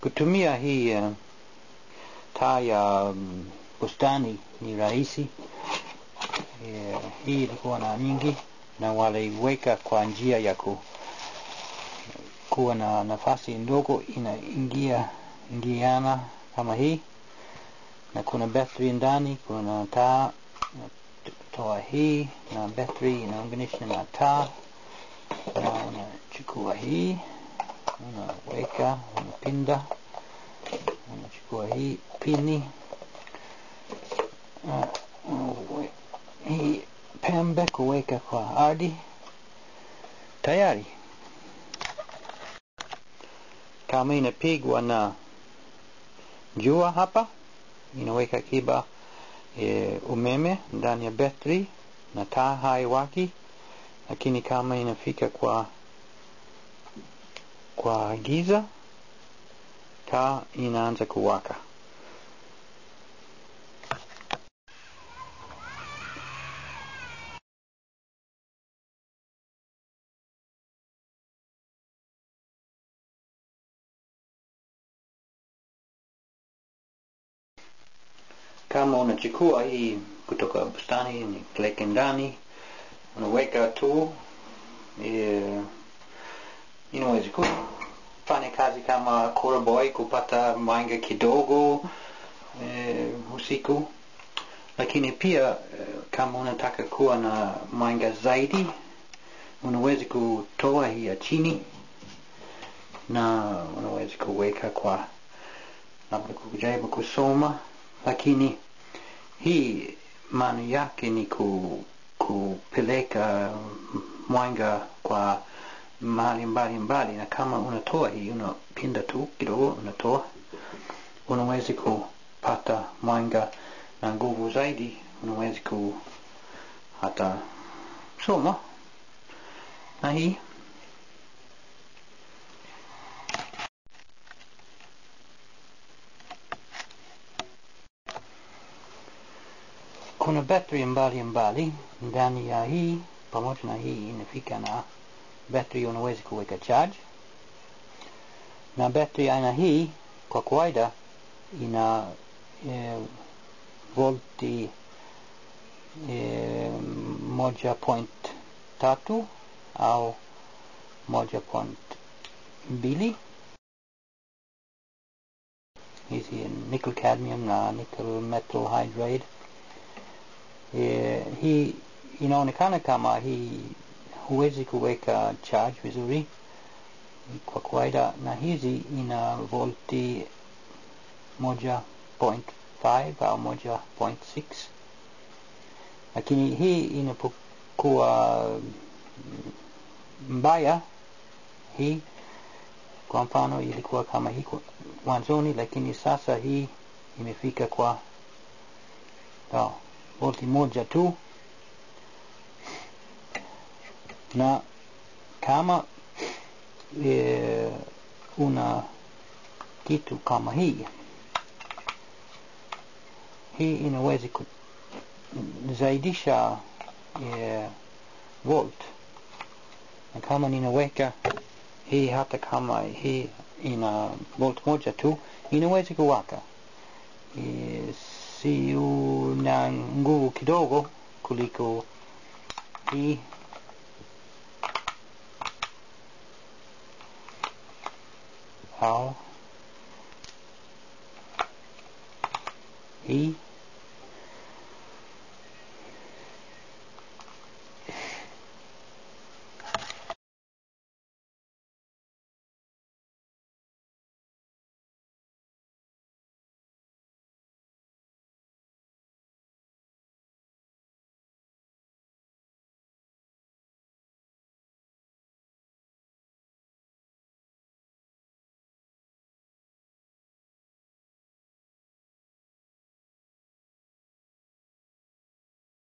Kutumia hii taa ya bustani ni rahisi. Hii ilikuwa na nyingi na waliweka kwa njia ya kuwa na nafasi ndogo inaingiana kama hii, na kuna battery ndani, kuna taa toa hii na battery inaunganisha na taa, na unachukua hii unaweka, unapinda, unachukua hii pini, hii pembe kuweka kwa ardhi, tayari. Kama inapigwa na jua hapa, inaweka kiba umeme ndani ya battery na taa haiwaki, lakini kama inafika kwa giza, taa inaanza kuwaka. Kama unachukua hii kutoka bustani, ni kleke ndani, unaweka tu, inaweza kufanya kazi kama kuraboy kupata mwanga kidogo usiku. Lakini pia kama unataka kuwa na mwanga zaidi, unaweza kutoa hii ya chini na unaweza kuweka kwa labda kujaribu kusoma. Lakini hii maana yake ni kupeleka mwanga kwa mahali mbali, na kama unatoa hii, unapinda tu kidogo, unatoa, unaweza kupata mwanga na nguvu zaidi, unaweza hata soma na hii. Kuna battery mbali ndani ya hii, pamoja na hii inafika na battery unaweza kuweka charge. Na battery aina hii kwa kawaida ina volti 1.3 au 1.2. Hizi nickel cadmium na nickel metal hydride. Hii inaonekana kama hii huwezi kuweka charge vizuri kwa kawaida, na hizi ina volti 1.5 au 1.6. Lakini hii inapokuwa mbaya, hii kwa mfano ilikuwa kama hii mwanzoni, lakini sasa hii imefika kwa volti 1 tu. Na kama una kitu kama hii inaweza kuzaidisha volt, na kama ninaweka hii, hata kama hii ina volt 1 tu, inaweza kuwaka. Si una nguvu kidogo kuliko hii. Au hii